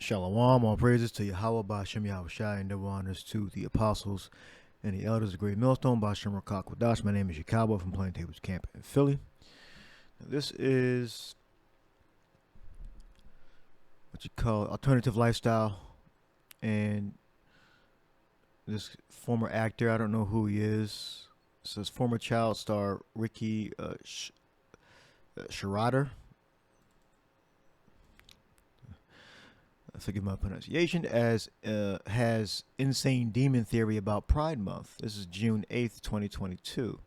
Shalom, all praises to Yahweh Ba'Shem Yahushai, and double honors to the apostles and the elders of Great Millstone, Ba'Shem Rakak Wadash. My name is Yakalba from Plaintables Camp in Philly. Now, this is what you call alternative lifestyle, and this former actor, I don't know who he is. It says former child star Ricky Schroder. Forgive my pronunciation, as has insane demon theory about Pride Month. This is June 8th, 2022.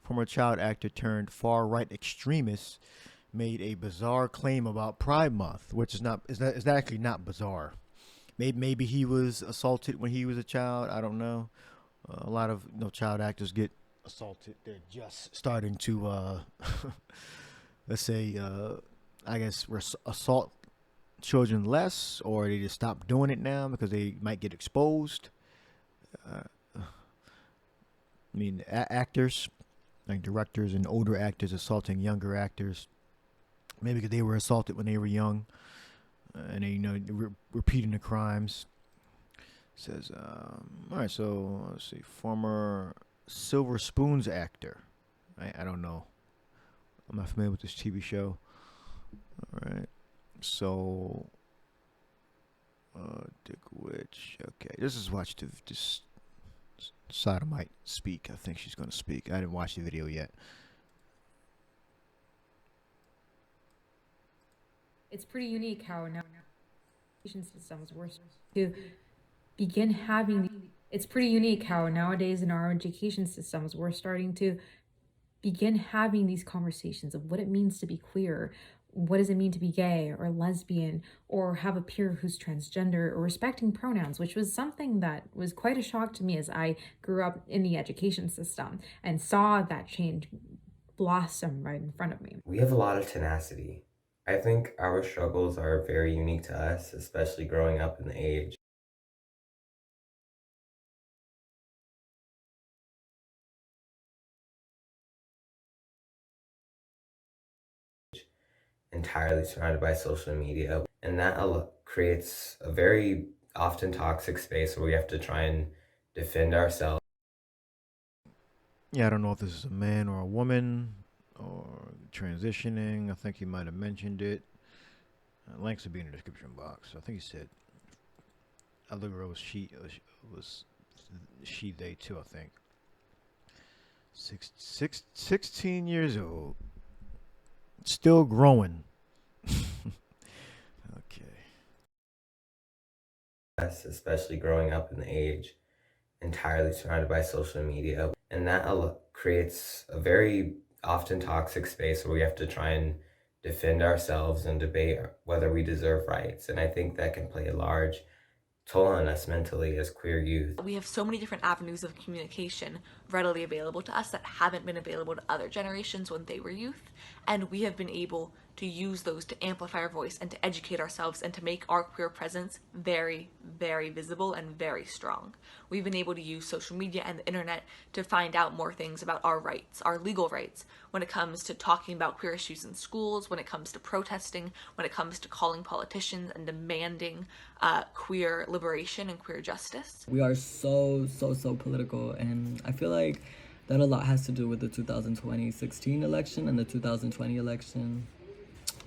Former child actor turned far-right extremist made a bizarre claim about Pride Month, which is actually not bizarre. Maybe he was assaulted when he was a child. I don't know. A lot of child actors get assaulted. They're just starting to, let's say, I guess, assault children less, or they just stop doing it now because they might get exposed. I mean, actors, like directors and older actors assaulting younger actors, maybe because they were assaulted when they were young, and they repeating the crimes. It says, all right, so let's see, former Silver Spoons actor. I don't know. I'm not familiar with this TV show. All right. So, Dick Witch. Okay, this is watch this sodomite speak. I think she's gonna speak. I didn't watch the video yet. It's pretty unique how now education systems were to begin having. It's pretty unique how nowadays in our education systems we're starting to begin having these conversations of what it means to be queer. What does it mean to be gay or lesbian, or have a peer who's transgender, or respecting pronouns, which was something that was quite a shock to me as I grew up in the education system and saw that change blossom right in front of me. We have a lot of tenacity. I think our struggles are very unique to us, especially growing up in the age. Entirely surrounded by social media, and that creates a very often toxic space where we have to try and defend ourselves. Yeah, I don't know if this is a man or a woman or transitioning. I think he might have mentioned it. Links will be in the description box. I think he said other girl was she they too. I think 16 years old, still growing. Okay. Especially growing up in the age, entirely surrounded by social media, and that creates a very often toxic space where we have to try and defend ourselves and debate whether we deserve rights. And I think that can play a large toll on us mentally as queer youth. We have so many different avenues of communication readily available to us that haven't been available to other generations when they were youth, and we have been able to use those to amplify our voice and to educate ourselves and to make our queer presence very, very visible and very strong. We've been able to use social media and the internet to find out more things about our rights, our legal rights, when it comes to talking about queer issues in schools, when it comes to protesting, when it comes to calling politicians and demanding queer liberation and queer justice. We are so political, and I feel like that a lot has to do with the 2016 election and the 2020 election.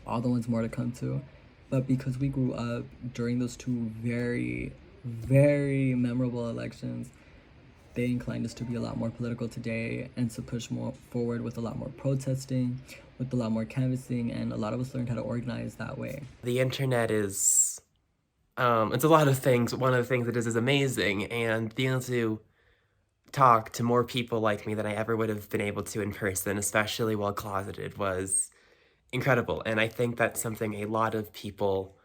All the ones more to come to. But because we grew up during those two very, very memorable elections, they inclined us to be a lot more political today and to push more forward with a lot more protesting, with a lot more canvassing, and a lot of us learned how to organize that way. The internet is, it's a lot of things. One of the things it is amazing, and being able to talk to more people like me than I ever would have been able to in person, especially while closeted, was incredible. And I think that's something a lot of people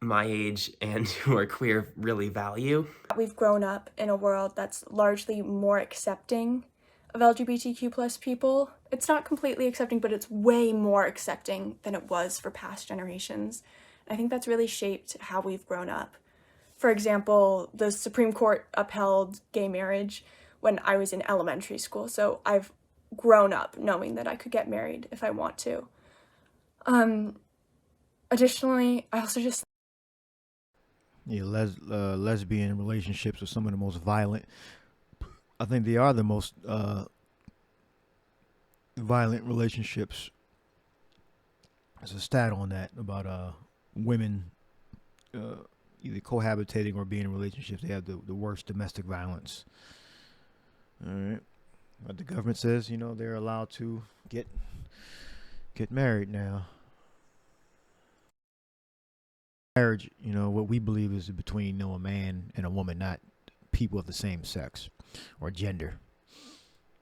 my age and who are queer really value. We've grown up in a world that's largely more accepting of LGBTQ plus people. It's not completely accepting, but it's way more accepting than it was for past generations. I think that's really shaped how we've grown up. For example, the Supreme Court upheld gay marriage when I was in elementary school, so I've grown up knowing that I could get married if I want to. Additionally, I also just Yeah, lesbian relationships are some of the most violent. I think they are the most violent relationships. There's a stat on that about women either cohabitating or being in relationships. They have the worst domestic violence. All right, but the government says they're allowed to get married now. Marriage, what we believe is between a man and a woman, not people of the same sex or gender.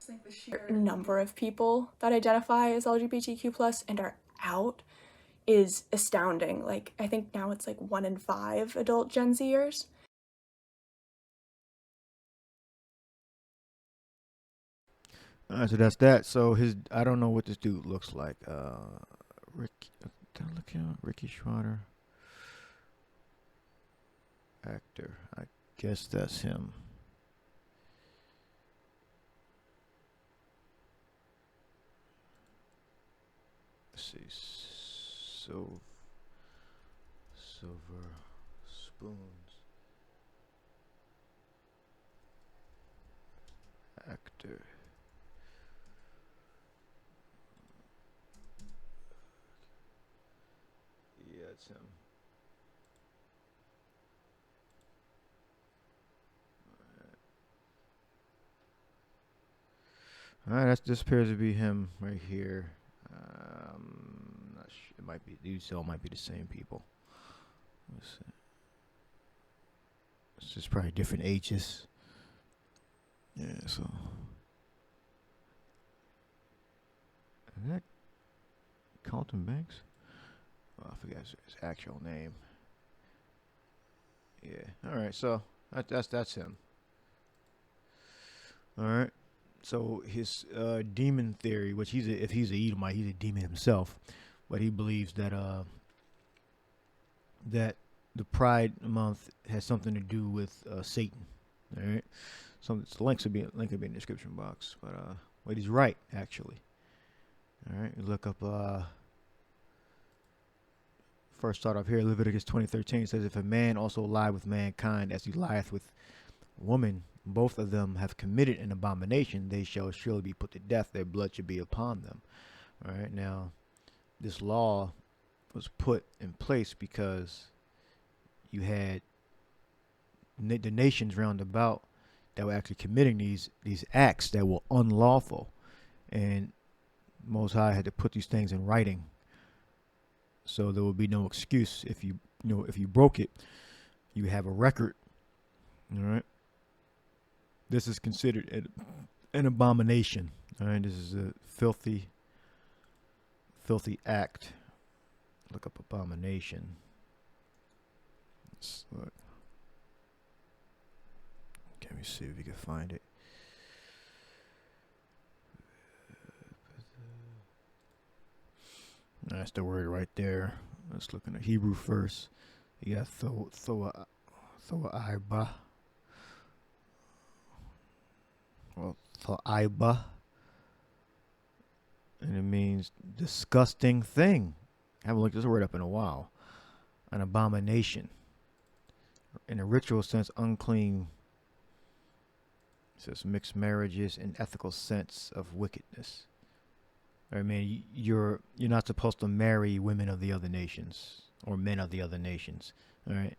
The sheer number of people that identify as LGBTQ plus and are out is astounding. Like, I think now it's like 1 in 5 adult Gen Zers. All right, so that's that. So I don't know what this dude looks like. Ricky Schroder, actor. I guess that's him. Let's see. Silver Spoons. Actor. Yeah, it's him. All right, this appears to be him right here. Not sure. It might be. These all might be the same people. Let's see. It's just probably different ages. Yeah. So. Is that Carlton Banks? Oh, I forget his actual name. Yeah. All right. So that's him. All right. So his demon theory, which if he's a Edomite, he's a demon himself, but he believes that that the Pride Month has something to do with Satan. All right. So the link will be in the description box, but he's right actually. All right. You look up. First start off here, Leviticus 20:13 says, "If a man also lie with mankind as he lieth with woman, both of them have committed an abomination, they shall surely be put to death, their blood should be upon them." All right, now this law was put in place because you had the nations round about that were actually committing these acts that were unlawful, and Most High had to put these things in writing, so there would be no excuse if you broke it. You have a record. All right. This is considered an abomination. All right. This is a filthy act. Look up abomination. Let's look. Let me see if we can find it. That's the word right there. Let's look in the Hebrew first. You got thoa aiba. Well, thoaiba. And it means disgusting thing. I haven't looked this word up in a while. An abomination. In a ritual sense, unclean. It says mixed marriages in ethical sense of wickedness. I mean, you're not supposed to marry women of the other nations or men of the other nations. All right,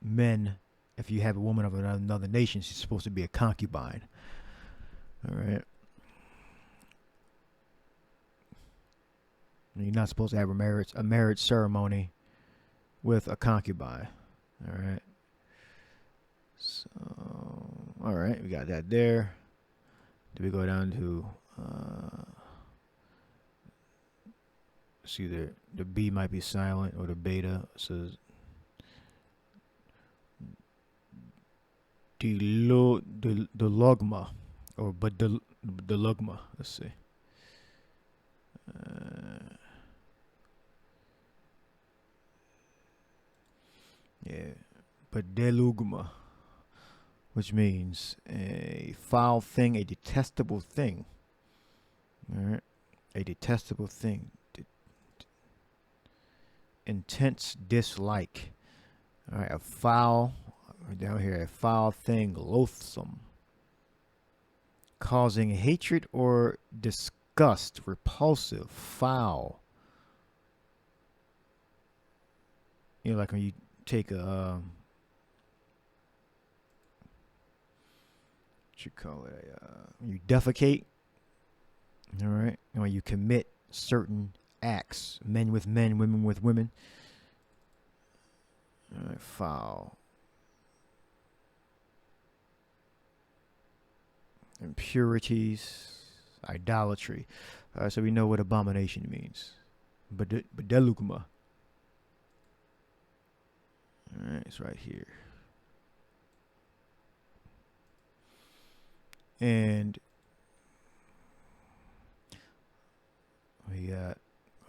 men. If you have a woman of another nation, she's supposed to be a concubine. All right. You're not supposed to have a marriage ceremony with a concubine. All right. So, all right, we got that there. Do we go down to? See, the B might be silent or the beta. It says the logma or but the logma. Let's see. Yeah, but delugma, which means a foul thing, a detestable thing. All right, a detestable thing. Intense dislike. All right, a foul, down here, a foul thing, loathsome, causing hatred or disgust, repulsive, foul. You know, like when you take a, what you call it, you defecate, all right, and when you commit certain acts, men with men, women with women. All right, foul. Impurities, idolatry. So we know what abomination means. Bedelugma. All right, it's right here. And we got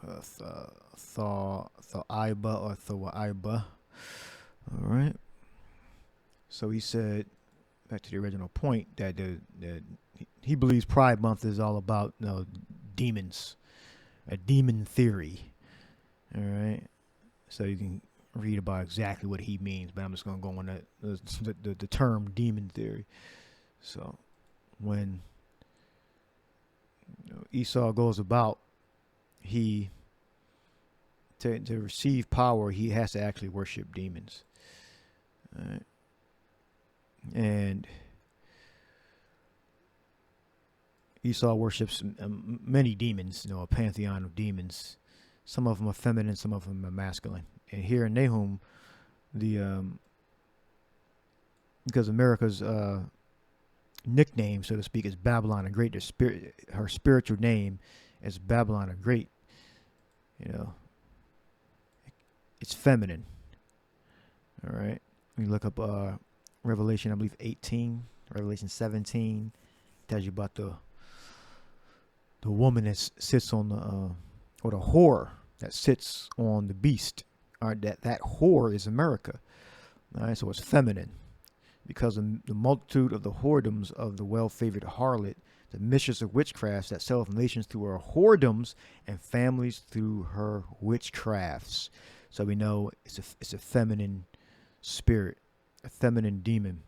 Thaiba or Thawaiba. All right. So he said, back to the original point, that he believes Pride Month is all about demons, a demon theory. All right. So you can read about exactly what he means, but I'm just going to go on the term demon theory. So when Esau goes about, to receive power, he has to actually worship demons. All right. And Esau worships many demons, a pantheon of demons. Some of them are feminine, some of them are masculine. And here in Nahum, because America's nickname, so to speak, is Babylon the Great. Her spiritual name is Babylon the Great. It's feminine. All right. We look up Revelation, I believe 18, Revelation 17, tells you about the woman that sits on or the whore that sits on the beast. All right, that whore is America. All right, so it's feminine, because of the multitude of the whoredoms of the well-favored harlot, the mistress of witchcrafts that selleth nations through her whoredoms and families through her witchcrafts. So we know it's a feminine spirit, a feminine demon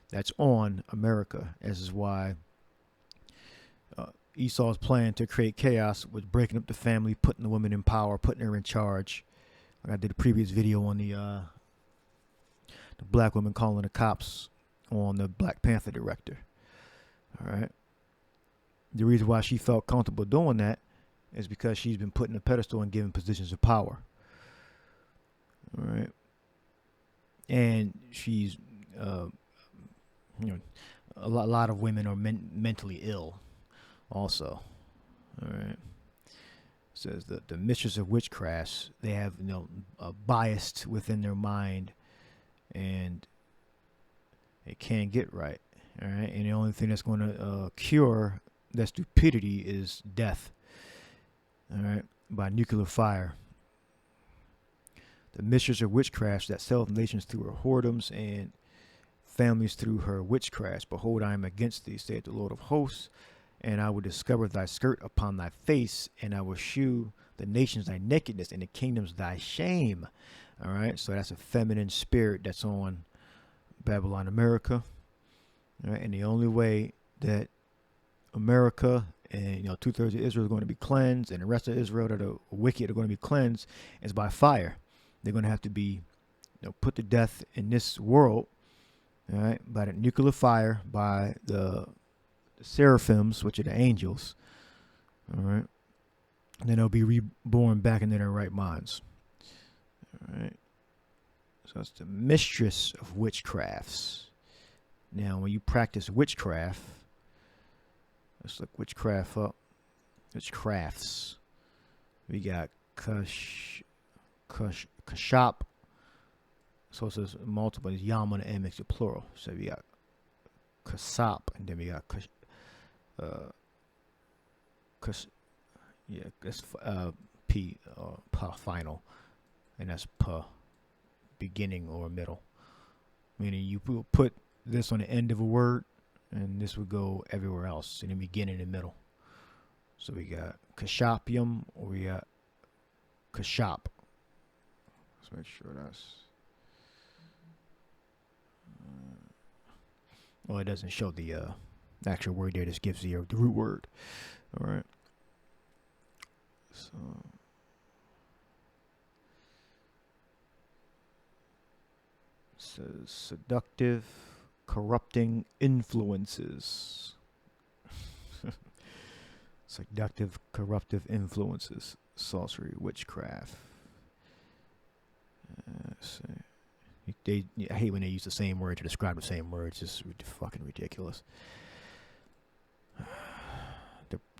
that's on America. As is why Esau's plan to create chaos was breaking up the family, putting the woman in power, putting her in charge. Like I did a previous video on the black woman calling the cops on the Black Panther director. All right. The reason why she felt comfortable doing that is because she's been put in a pedestal and given positions of power. All right. And she's, a lot of women are mentally ill also. All right. It says that the mistress of witchcrafts, they have, biased within their mind, and it can't get right. All right. And the only thing that's going to cure that stupidity is death. All right. By nuclear fire. The mistress of witchcrafts that selleth nations through her whoredoms and families through her witchcrafts. Behold, I am against thee, saith the Lord of hosts, and I will discover thy skirt upon thy face, and I will shew the nations thy nakedness, and the kingdoms thy shame. All right, so that's a feminine spirit that's on Babylon, America. All right, and the only way that America and 2/3 of Israel is going to be cleansed, and the rest of Israel that are wicked are going to be cleansed, is by fire. They're going to have to be put to death in this world, all right, by the nuclear fire, by the seraphims, which are the angels, all right, and then they'll be reborn back into their right minds. All right, so it's the mistress of witchcrafts. Now, when you practice witchcraft, let's look witchcraft up. Witchcrafts. We got Kashop. So it says multiple. It's Yam and M makes it plural. So we got Kasop, and then we got that's P pa final, and that's pa beginning or middle. Meaning you will put this on the end of a word, and this would go everywhere else in the beginning and middle. So we got Kashopium, or we got Kashop. Let's make sure that's Well, it doesn't show the actual word there. Just gives the root word. All right. So. Says seductive, corrupting influences. Seductive, corruptive influences. Sorcery, witchcraft. Let's see. I hate when they use the same word to describe the same word. It's just fucking ridiculous.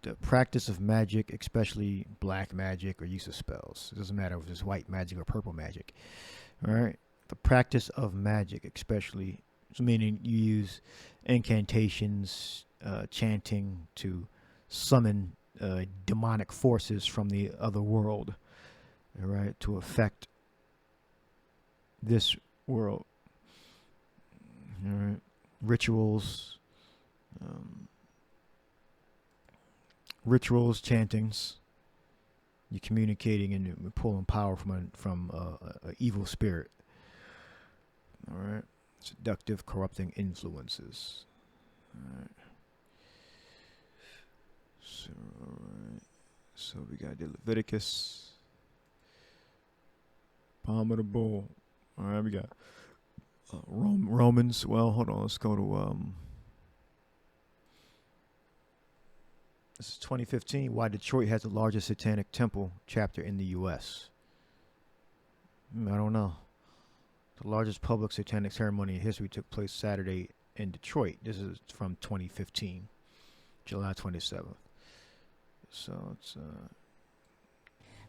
The practice of magic, especially black magic or use of spells. It doesn't matter if it's white magic or purple magic. All right. The practice of magic, especially, meaning you use incantations, chanting to summon demonic forces from the other world, all right, to affect this world. All right. Rituals, chantings. You're communicating and pulling power from a evil spirit. All right. Seductive, corrupting influences. All right. So, all right. So we got the Leviticus. Palm of the bull. All right. We got Romans. Well, hold on. Let's go to this is 2015. Why Detroit has the largest satanic temple chapter in the U.S. I don't know. The largest public satanic ceremony in history took place Saturday in Detroit. This is from 2015, July 27th. So it's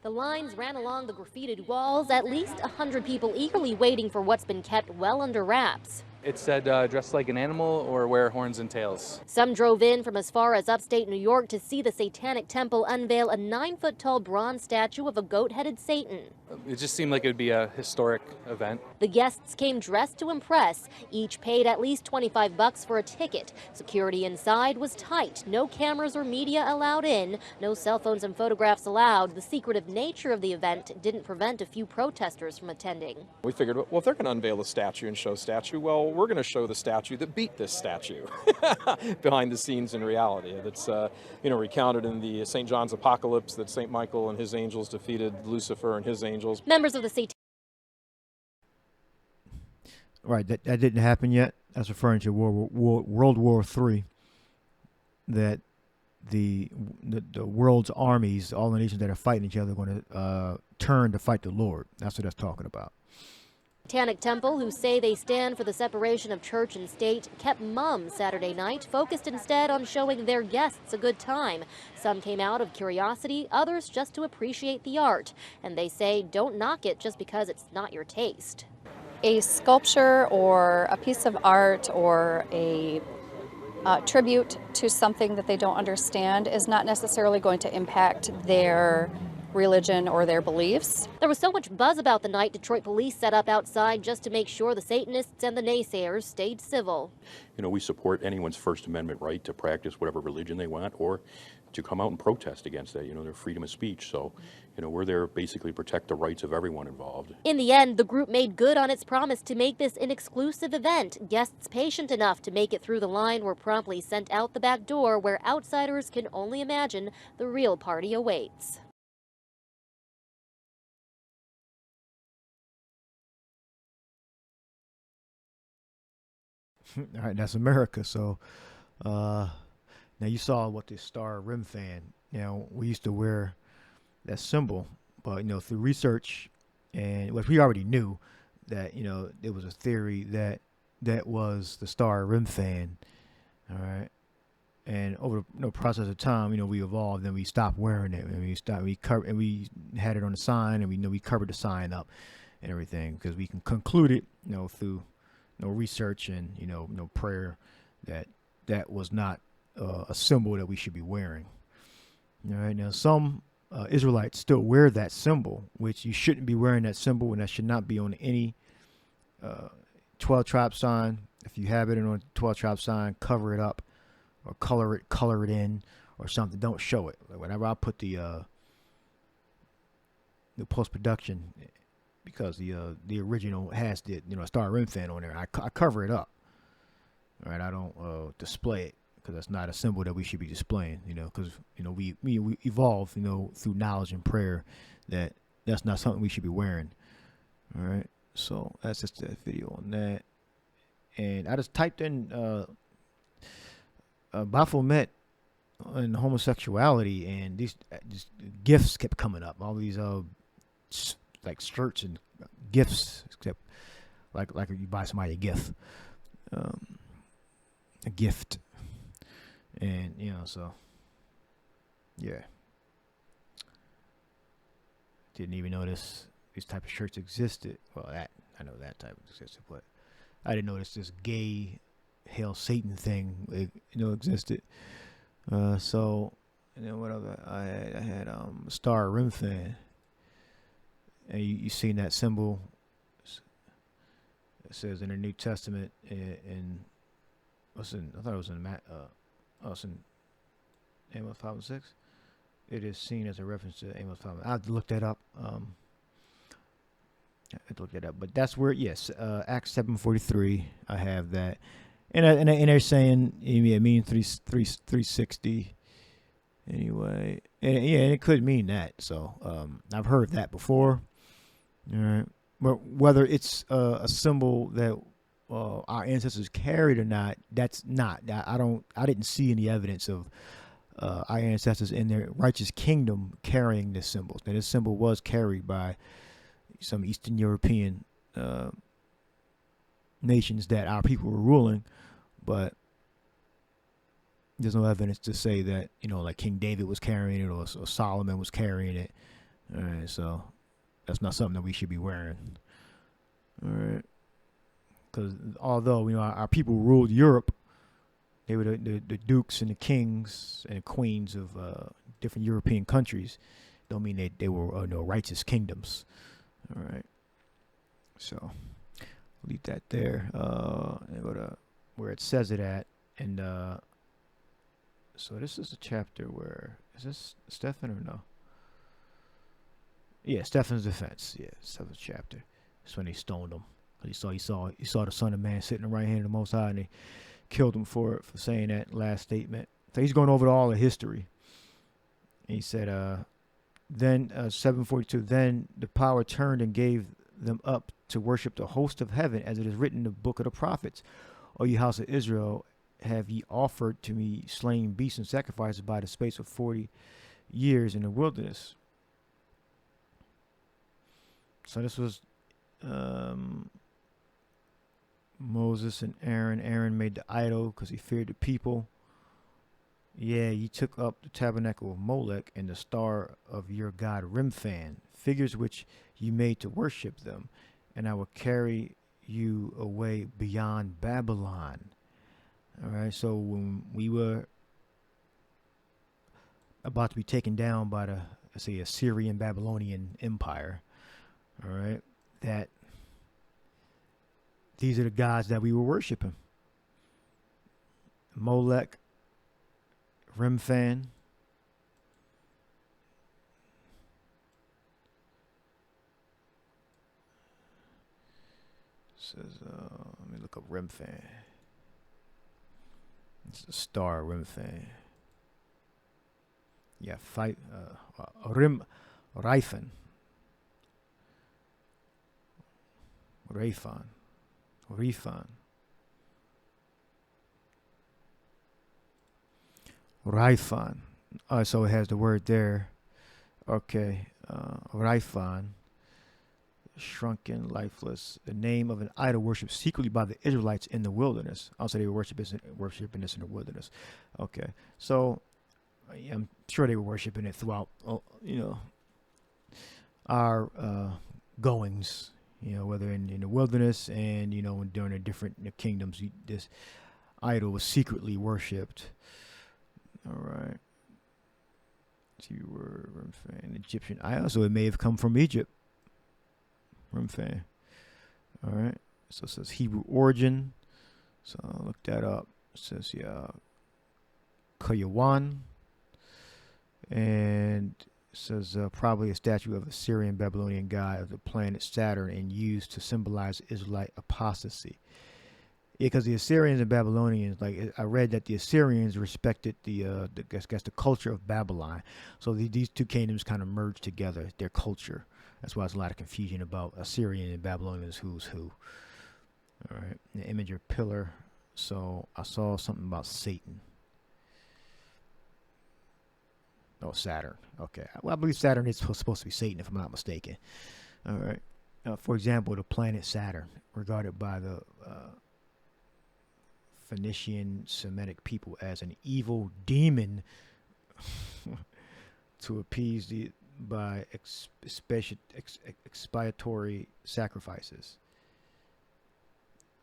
The lines ran along the graffitied walls, at least 100 people eagerly waiting for what's been kept well under wraps. It said dress like an animal or wear horns and tails. Some drove in from as far as upstate New York to see the Satanic Temple unveil a 9-foot-tall bronze statue of a goat-headed Satan. It just seemed like it would be a historic event. The guests came dressed to impress. Each paid at least $25 for a ticket. Security inside was tight. No cameras or media allowed in. No cell phones and photographs allowed. The secretive nature of the event didn't prevent a few protesters from attending. We figured, well, if they're going to unveil a statue and show a statue, well, we're going to show the statue that beat this statue behind the scenes in reality. That's, recounted in the St. John's Apocalypse that St. Michael and his angels defeated Lucifer and his angels. Members of the Satanic right, that didn't happen yet. That's referring to World War III. That the world's armies, all the nations that are fighting each other, are going to turn to fight the Lord. That's what that's talking about. Satanic Temple, who say they stand for the separation of church and state, kept mum Saturday night, focused instead on showing their guests a good time. Some came out of curiosity, others just to appreciate the art. And they say don't knock it just because it's not your taste. A sculpture or a piece of art or a tribute to something that they don't understand is not necessarily going to impact their religion or their beliefs. There was so much buzz about the night, Detroit police set up outside just to make sure the Satanists and the naysayers stayed civil. We support anyone's First Amendment right to practice whatever religion they want or to come out and protest against that, their freedom of speech. So, we're there basically to protect the rights of everyone involved. In the end, the group made good on its promise to make this an exclusive event. Guests patient enough to make it through the line were promptly sent out the back door where outsiders can only imagine the real party awaits. All right, that's America. So now you saw what the star rim fan. We used to wear that symbol, but through research and what we already knew that there was a theory that was the star rim fan. All right, and over the process of time, we evolved and we stopped wearing it, and we had it on the sign, and we covered the sign up and everything because we can conclude it through research and prayer that was not a symbol that we should be wearing. All right, now some Israelites still wear that symbol, which you shouldn't be wearing that symbol, and that should not be on any 12 tribe sign. If you have it on a 12 tribe sign, cover it up or color it in or something. Don't show it. Whenever I put the post production, because the original has the star rim fan on there, I cover it up. All right, I don't display it because that's not a symbol that we should be displaying. Because we evolve, through knowledge and prayer. That's not something we should be wearing. All right, so that's just that video on that. And I just typed in Baphomet and homosexuality, and these just gifts kept coming up. All these like shirts and gifts, except like you buy somebody a gift, and so yeah, didn't even notice these type of shirts existed. Well, that I know that type existed, but I didn't notice this gay Hail Satan thing existed. So, and then what other I had Star Rim fan, and you seen that symbol? It says in the New Testament in I thought it was in Amos 5:6. It is seen as a reference to Amos 5. I have to look that up. But that's where Acts 7:43. I have that. And they're saying it means 360 anyway. And it could mean that. So I've heard that before. All right. But whether it's a symbol that our ancestors carried or not, that's not. I didn't see any evidence of our ancestors in their righteous kingdom carrying this symbol. Now, this symbol was carried by some Eastern European nations that our people were ruling, but there's no evidence to say that like King David was carrying it or Solomon was carrying it. All right, so that's not something that we should be wearing. All right, because although our people ruled Europe, they were the dukes and the kings and queens of different European countries. Don't mean they were righteous kingdoms. All right, so leave that there. And go to where it says it at, and so this is a chapter where is this Stephen or no? Yeah, Stephen's defense. Yeah, 7th chapter. That's when they stoned him. He saw the Son of Man sitting in the right hand of the Most High, and they killed him for saying that last statement. So he's going over all the history. And he said, then 7:42. Then the power turned and gave them up to worship the host of heaven, as it is written in the book of the prophets. O ye house of Israel, have ye offered to me slain beasts and sacrifices by the space of 40 years in the wilderness? So this was Moses and Aaron. Aaron made the idol because he feared the people. Yeah, ye took up the tabernacle of Molech and the star of your god Remphan, figures which you made to worship them, and I will carry you away beyond Babylon. All right, so when we were about to be taken down by the, let's say, Assyrian Babylonian Empire, all right, that these are the gods that we were worshiping. Molech, Remphan, says, let me look up Remphan. It's a star, Remphan. Yeah, Rifan. Rifan. So it has the word there. Okay. Rifan. Shrunken, lifeless. The name of an idol worshipped secretly by the Israelites in the wilderness. Also, they were worshiping this in the wilderness. Okay. So I'm sure they were worshiping it throughout, our goings, whether in the wilderness and, during the different kingdoms, this idol was secretly worshipped. All right. You were an Egyptian. Also, it may have come from Egypt. Remphan. All right. So it says Hebrew origin. So I'll look that up. It says, Kayawan. And it says probably a statue of a Syrian Babylonian god of the planet Saturn and used to symbolize Israelite apostasy. because the Assyrians and Babylonians, like I read that the Assyrians respected the guess the culture of Babylon. So these two kingdoms kind of merged together, their culture. That's why there's a lot of confusion about Assyrian and Babylonians, who's who. All right, the image or pillar. So I saw something about Satan. Oh, Saturn. Okay. Well, I believe Saturn is supposed to be Satan, if I'm not mistaken. All right. For example, the planet Saturn, regarded by the Phoenician Semitic people as an evil demon to appease by expiatory sacrifices.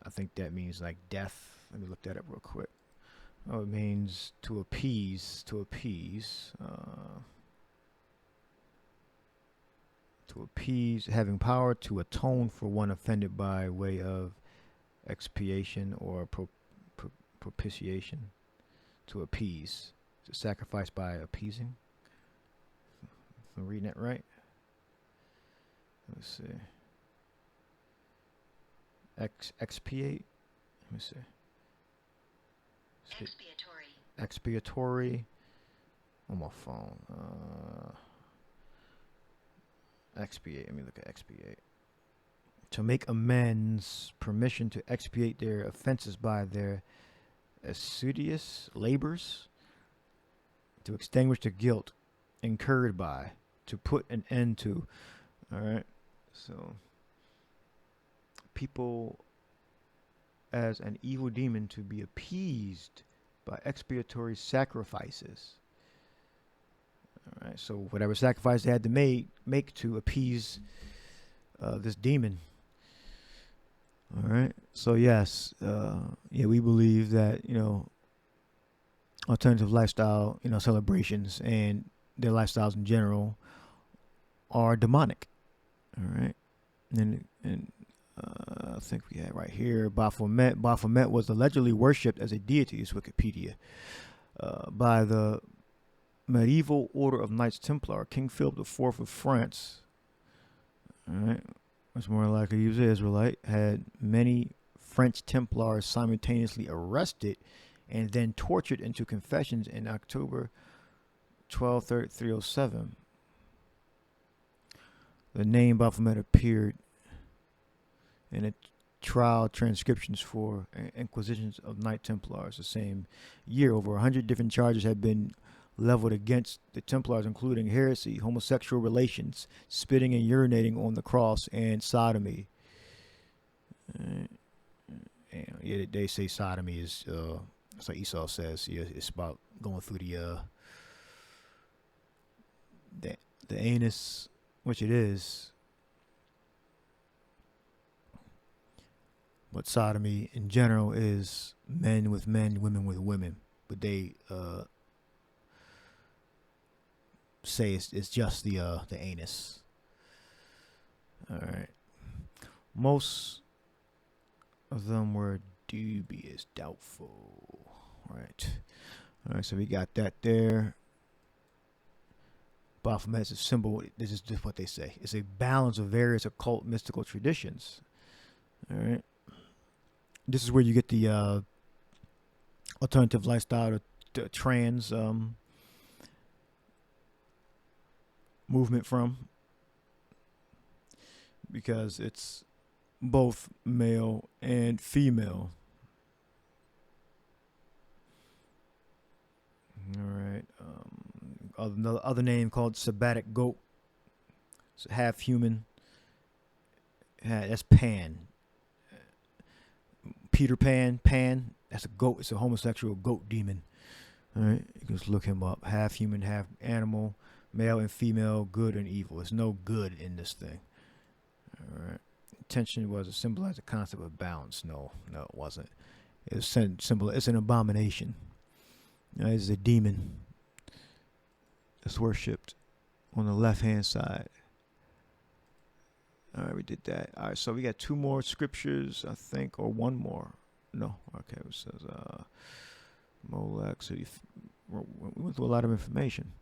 I think that means like death. Let me look that up real quick. Oh, it means to appease, having power to atone for one offended by way of expiation or propitiation, to appease, to sacrifice by appeasing. If I'm reading that right. Let's see. Expiate. Let me see. Expiatory. On my phone. Expiate. Let me look at expiate. To make amends, permission to expiate their offenses by their assiduous labors, to extinguish the guilt incurred by, to put an end to. All right. So, people as an evil demon to be appeased by expiatory sacrifices. All right, so whatever sacrifice they had to make to appease this demon. All right, so yes, we believe that alternative lifestyle, celebrations and their lifestyles in general are demonic. All right, and I think we had right here Baphomet. Baphomet was allegedly worshipped as a deity, is Wikipedia, by the medieval order of Knights Templar. King Philip IV of France, all right, was more likely he was an Israelite, had many French Templars simultaneously arrested and then tortured into confessions in October 307. The name Baphomet appeared in a trial transcriptions for inquisitions of Knight Templars the same year. Over 100 different charges had been leveled against the Templars, including heresy, homosexual relations, spitting and urinating on the cross, and sodomy. They say sodomy is, it's like Esau says, it's about going through the anus, which it is. But sodomy in general is men with men, women with women. But they say it's just the anus. All right. Most of them were dubious, doubtful. All right. All right. So we got that there. Baphomet is a symbol. This is just what they say. It's a balance of various occult mystical traditions. All right. This is where you get the alternative lifestyle, the trans movement from, because it's both male and female. All right. Another other name called sabbatic goat. It's half human. That's Pan. Peter Pan, that's a goat. It's a homosexual goat demon. All right, you can just look him up. Half human, half animal, male and female, good and evil. There's no good in this thing. All right. Intention was to symbolize the concept of balance. No, it wasn't. It's an abomination. It's a demon that's worshipped on the left-hand side. All right, we did that. All right, so we got two more scriptures, I think, or one more. No, okay. It says Molech. So we went through a lot of information.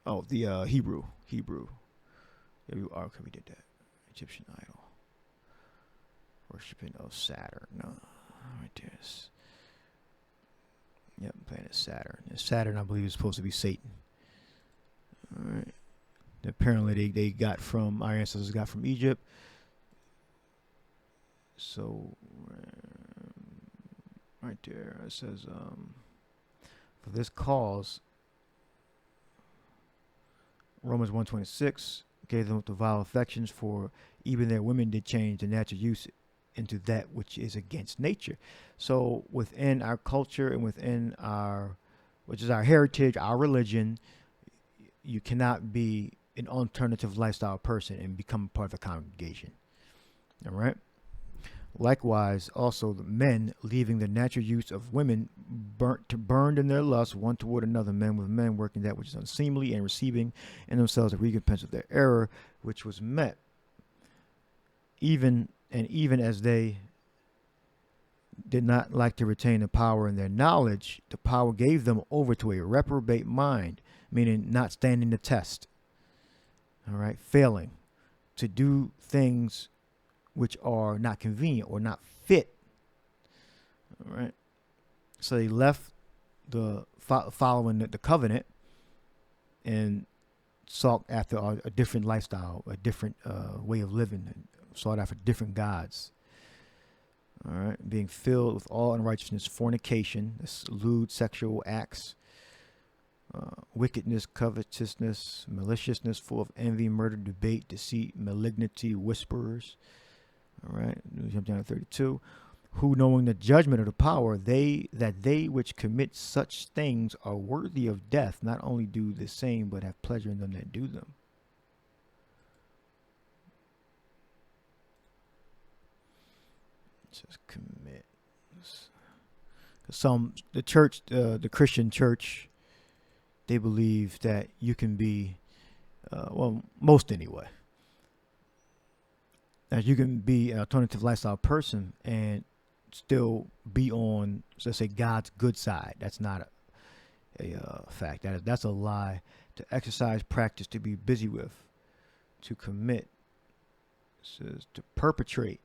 Oh, the Hebrew. Yeah, okay, we did that. Egyptian idol. Worshiping of Saturn. No, right there. Yep, planet Saturn. And Saturn, I believe, is supposed to be Satan. All right. Apparently, they got from, our ancestors got from Egypt. So, right there, it says, for this cause, Romans 1:26 gave them the vile affections, for even their women did change the natural use into that which is against nature. So within our culture and within our, which is our heritage, our religion, you cannot be an alternative lifestyle person and become part of a congregation. All right. Likewise, also the men leaving the natural use of women burned in their lust one toward another, men with men working that which is unseemly and receiving in themselves the recompense of their error, which was met. Even as they did not like to retain the power in their knowledge, the power gave them over to a reprobate mind, meaning not standing the test. All right, failing to do things which are not convenient or not fit. All right. So they left the following the covenant and sought after a different lifestyle, a different way of living, and sought after different gods. All right. Being filled with all unrighteousness, fornication, lewd sexual acts, wickedness, covetousness, maliciousness, full of envy, murder, debate, deceit, malignity, whisperers. All right, jump down to 32. Who, knowing the judgment of the power, they which commit such things are worthy of death, not only do the same, but have pleasure in them that do them. It says commit. The church, the Christian church, they believe that you can be, most anyway, that you can be an alternative lifestyle person and still be on, let's say, God's good side. That's not a fact. That's a lie. To exercise, practice, to be busy with, to commit, it says to perpetrate,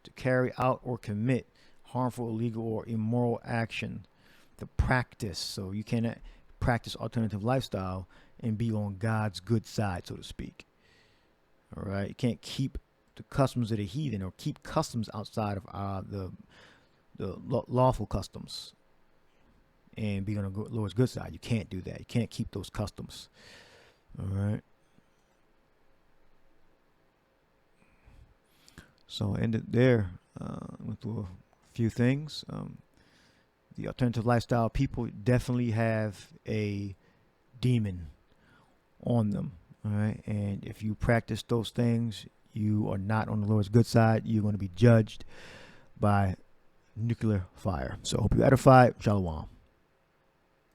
to carry out or commit harmful, illegal, or immoral action, to practice. So you cannot practice alternative lifestyle and be on God's good side, so to speak. All right, you can't keep the customs of the heathen or keep customs outside of the lawful customs and be on the Lord's good side. You can't do that. You can't keep those customs. All right. So I ended there. Went through a few things. The alternative lifestyle people definitely have a demon on them. All right. And if you practice those things, you are not on the Lord's good side. You're going to be judged by nuclear fire. So hope you're edified. Shalom.